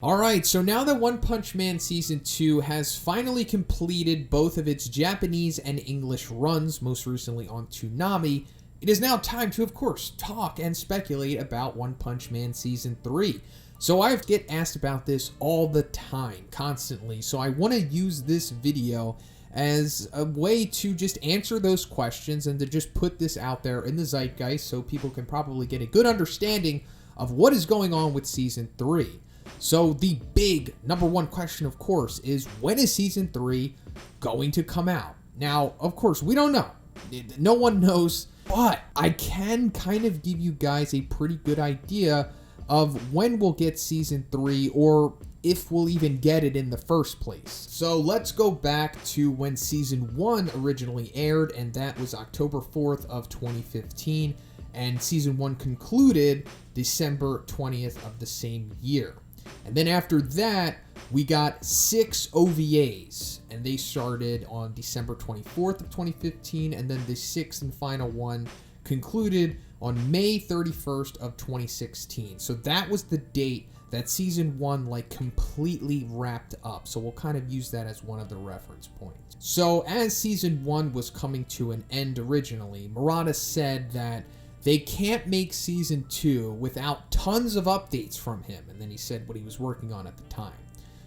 Alright, so now that One Punch Man Season 2 has finally completed both of its Japanese and English runs, most recently on Toonami, it is now time to, of course, talk and speculate about One Punch Man Season 3. So I get asked about this all the time, constantly, so I want to use this video as a way to just answer those questions and to just put this out there in the zeitgeist so people can probably get a good understanding of what is going on with Season 3. So the big number one question, of course, is when is Season 3 going to come out? Now, of course, we don't know. No one knows, but I can kind of give you guys a pretty good idea of when we'll get Season 3 or if we'll even get it in the first place. So let's go back to when Season 1 originally aired, and that was October 4th of 2015, and Season 1 concluded December 20th of the same year. And then after that, we got 6 OVAs, and they started on December 24th of 2015, and then the 6th and final one concluded on May 31st of 2016. So that was the date that Season 1 completely wrapped up. So we'll kind of use that as one of the reference points. So as Season 1 was coming to an end originally, Murata said that they can't make Season 2 without tons of updates from him. And then he said what he was working on at the time.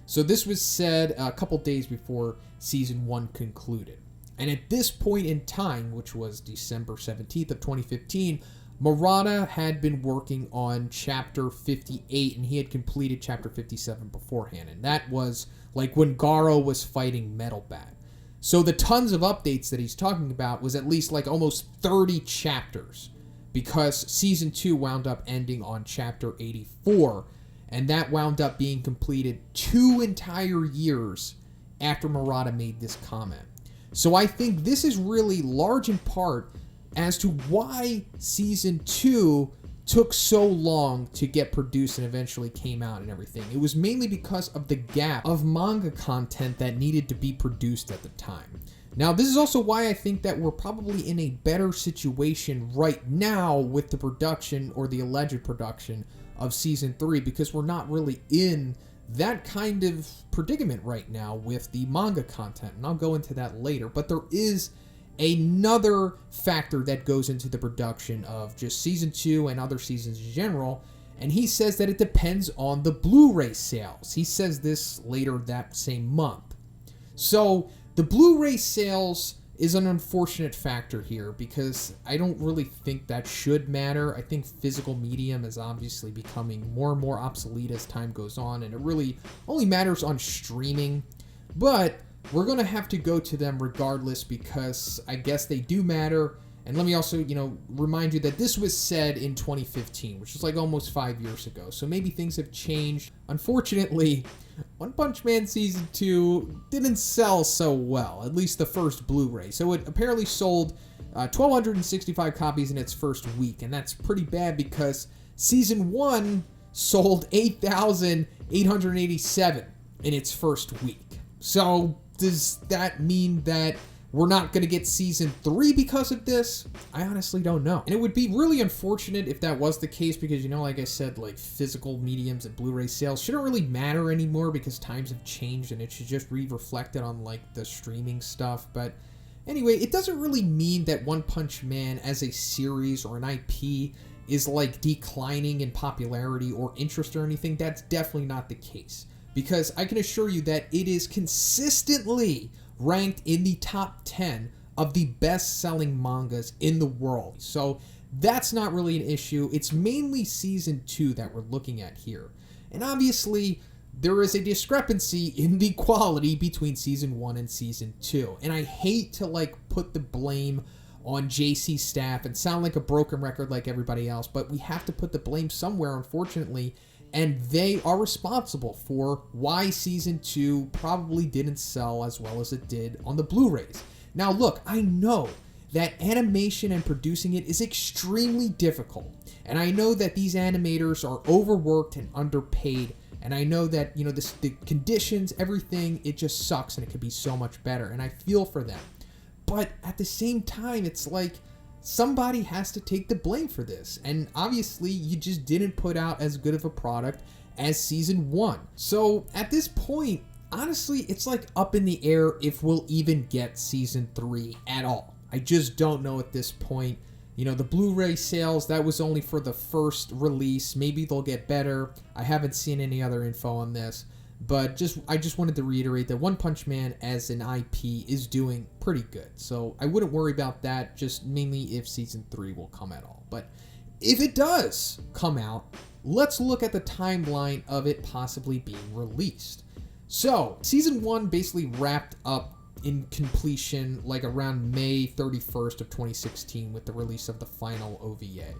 So this was said a couple days before Season 1 concluded. And at this point in time, which was December 17th of 2015, Murata had been working on Chapter 58, and he had completed Chapter 57 beforehand. And that was when Garo was fighting Metal Bat. So the tons of updates that he's talking about was at least almost 30 chapters, because Season 2 wound up ending on Chapter 84, and that wound up being completed 2 entire years after Murata made this comment. So I think this is really large in part as to why Season 2 took so long to get produced and eventually came out and everything. It was mainly because of the gap of manga content that needed to be produced at the time. Now, this is also why I think that we're probably in a better situation right now with the production, or the alleged production, of Season 3, because we're not really in that kind of predicament right now with the manga content, and I'll go into that later. But there is another factor that goes into the production of just Season 2 and other seasons in general, and he says that it depends on the Blu-ray sales. He says this later that same month. So the Blu-ray sales is an unfortunate factor here, because I don't really think that should matter. I think physical medium is obviously becoming more and more obsolete as time goes on, and it really only matters on streaming. But we're going to have to go to them regardless, because I guess they do matter. And let me also, remind you that this was said in 2015, which is almost 5 years ago. So maybe things have changed. Unfortunately, One Punch Man Season 2 didn't sell so well, at least the first Blu-ray. So it apparently sold 1,265 copies in its first week, and that's pretty bad because Season 1 sold 8,887 in its first week. So does that mean that we're not going to get Season 3 because of this? I honestly don't know. And it would be really unfortunate if that was the case, because, like I said, physical mediums and Blu-ray sales shouldn't really matter anymore, because times have changed and it should just be reflected on, the streaming stuff. But anyway, it doesn't really mean that One Punch Man as a series or an IP is, declining in popularity or interest or anything. That's definitely not the case, because I can assure you that it is consistently ranked in the top 10 of the best-selling mangas in the world. So that's not really an issue. It's mainly Season 2 that we're looking at here. And obviously, there is a discrepancy in the quality between Season 1 and Season 2. And I hate to, put the blame on JC staff and sound like a broken record like everybody else, but we have to put the blame somewhere, unfortunately. And they are responsible for why Season 2 probably didn't sell as well as it did on the Blu-rays. Now look, I know that animation and producing it is extremely difficult. And I know that these animators are overworked and underpaid. And I know that, the conditions, everything, it just sucks and it could be so much better. And I feel for them. But at the same time, it's somebody has to take the blame for this. And obviously, you just didn't put out as good of a product as season 1. So at this point, honestly, it's like up in the air if we'll even get season 3 at all. I just don't know at this point. You know, the Blu-ray sales, that was only for the first release. Maybe they'll get better. I haven't seen any other info on this. But I just wanted to reiterate that One Punch Man as an IP is doing pretty good. So I wouldn't worry about that, just mainly if season 3 will come at all. But if it does come out, let's look at the timeline of it possibly being released. So season 1 basically wrapped up in completion like around May 31st of 2016 with the release of the final OVA.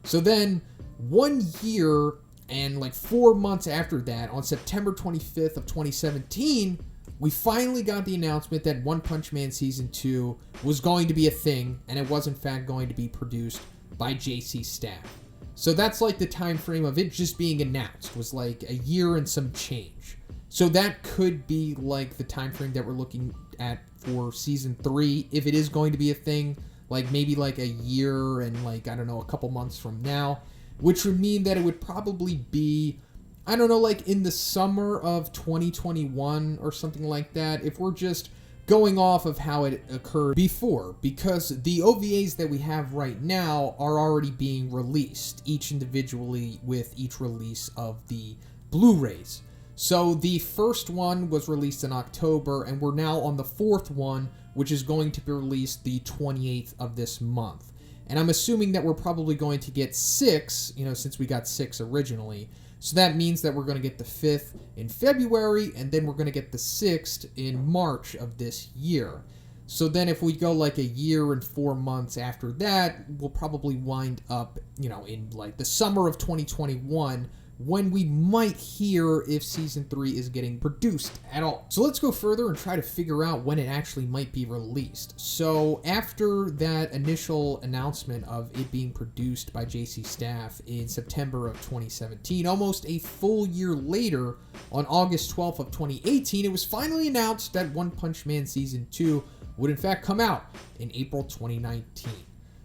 So then 1 year and like 4 months after that, on September 25th of 2017, we finally got the announcement that One Punch Man Season 2 was going to be a thing, and it was in fact going to be produced by JC Staff. So that's like the time frame of it just being announced, was like a year and some change. So that could be like the time frame that we're looking at for Season 3, if it is going to be a thing, like maybe like a year and like, I don't know, a couple months from now. Which would mean that it would probably be, I don't know, like in the summer of 2021 or something like that, if we're just going off of how it occurred before, because the OVAs that we have right now are already being released, each individually with each release of the Blu-rays. So the first one was released in October, and we're now on the fourth one, which is going to be released the 28th of this month. And I'm assuming that we're probably going to get 6, you know, since we got 6 originally. So that means that we're going to get the 5th in February, and then we're going to get the 6th in March of this year. So then if we go like a year and 4 months after that, we'll probably wind up, you know, in like the summer of 2021, when we might hear if Season 3 is getting produced at all. So let's go further and try to figure out when it actually might be released. So after that initial announcement of it being produced by JC Staff in September of 2017, almost a full year later, on August 12th of 2018, it was finally announced that One Punch Man Season 2 would in fact come out in April 2019.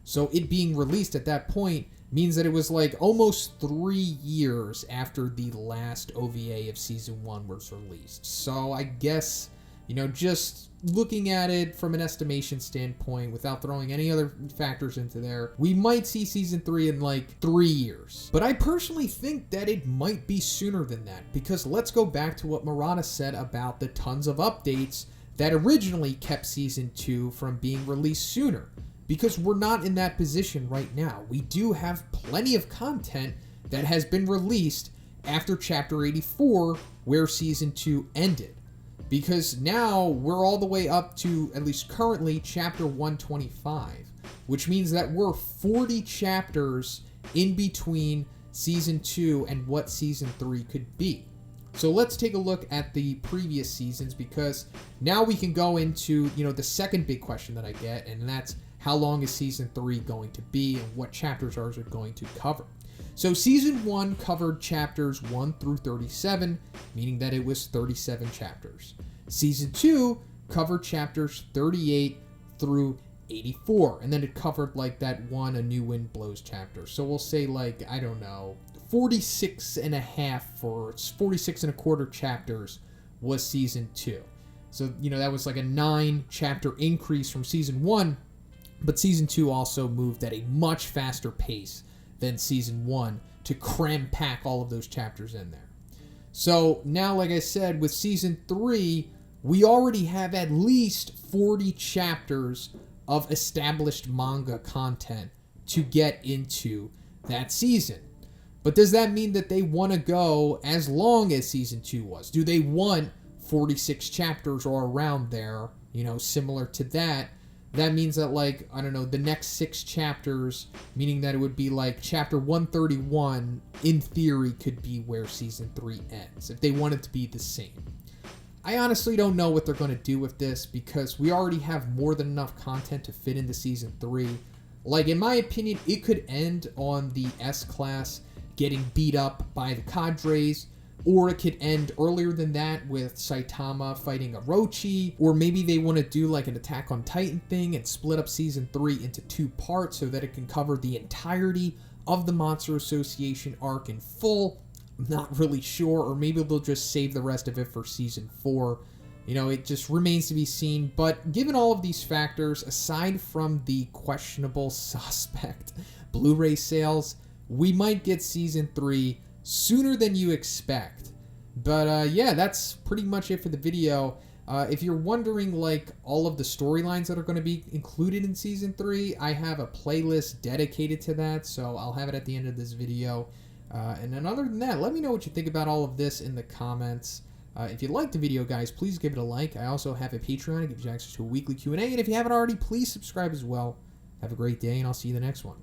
So it being released at that point means that it was like almost 3 years after the last OVA of Season 1 was released. So I guess, you know, just looking at it from an estimation standpoint, without throwing any other factors into there, we might see Season 3 in like 3 years. But I personally think that it might be sooner than that, because let's go back to what Murata said about the tons of updates that originally kept Season 2 from being released sooner. Because we're not in that position right now. We do have plenty of content that has been released after Chapter 84, where Season 2 ended. Because now we're all the way up to, at least currently, Chapter 125. Which means that we're 40 chapters in between Season 2 and what Season 3 could be. So let's take a look at the previous seasons, because now we can go into, you know, the second big question that I get, and that's, how long is Season 3 going to be, and what chapters are it going to cover? So Season 1 covered chapters 1 through 37, meaning that it was 37 chapters. Season 2 covered chapters 38 through 84, and then it covered like that one A New Wind Blows chapter. So we'll say like, I don't know, 46 and a half or 46 and a quarter chapters was Season 2. So, you know, that was like a 9 chapter increase from Season 1. But Season 2 also moved at a much faster pace than Season 1 to cram-pack all of those chapters in there. So now, like I said, with Season 3, we already have at least 40 chapters of established manga content to get into that season. But does that mean that they want to go as long as Season 2 was? Do they want 46 chapters or around there, you know, similar to that? That means that, like, I don't know, the next 6 chapters, meaning that it would be like chapter 131, in theory, could be where Season 3 ends, if they want it to be the same. I honestly don't know what they're going to do with this, because we already have more than enough content to fit into Season 3. Like, in my opinion, it could end on the S-Class getting beat up by the cadres, or it could end earlier than that with Saitama fighting Orochi, or maybe they want to do like an Attack on Titan thing and split up Season 3 into 2 parts so that it can cover the entirety of the Monster Association arc in full. I'm not really sure, or maybe they'll just save the rest of it for season 4. You know, it just remains to be seen. But given all of these factors, aside from the questionable suspect Blu-ray sales, we might get season 3 sooner than you expect. But yeah, that's pretty much it for the video. If you're wondering, like, all of the storylines that are going to be included in season 3, I have a playlist dedicated to that, so I'll have it at the end of this video. And then other than that, let me know what you think about all of this in the comments. If you liked the video, guys, please give it a like. I also have a Patreon. It gives you access to a weekly Q&A. And if you haven't already, please subscribe as well. Have a great day, and I'll see you in the next one.